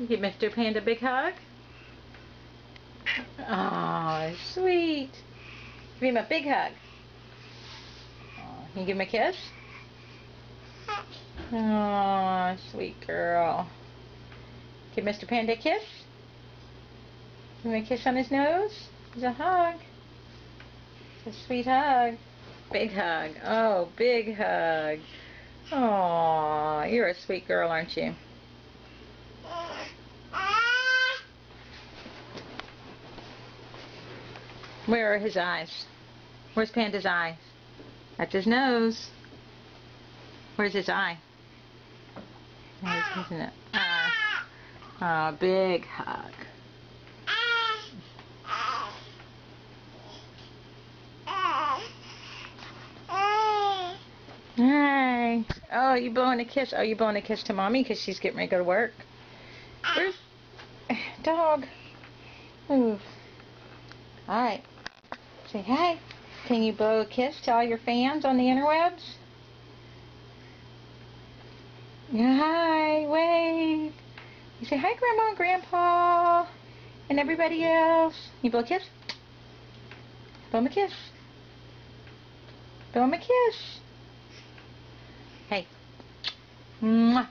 Give Mr. Panda a big hug. Oh, sweet. Give him a big hug. Can you give him a kiss? Oh, sweet girl. Give Mr. Panda a kiss. Give him a kiss on his nose. It's a hug. It's a sweet hug. Big hug. Oh, big hug. Oh, you're a sweet girl, aren't you? Where are his eyes? Where's Panda's eyes? That's his nose. Where's his eye? Isn't it? Oh, big hug. Hi. Oh, you blowing a kiss? Oh, you blowing a kiss to Mommy because she's getting ready to go to work? Where's dog? Move. All right. Say hi. Can you blow a kiss to all your fans on the interwebs? Yeah, hi. Wave. You say hi, Grandma and Grandpa, and everybody else. You blow a kiss? Blow him a kiss. Blow him a kiss. Hey. Mwah.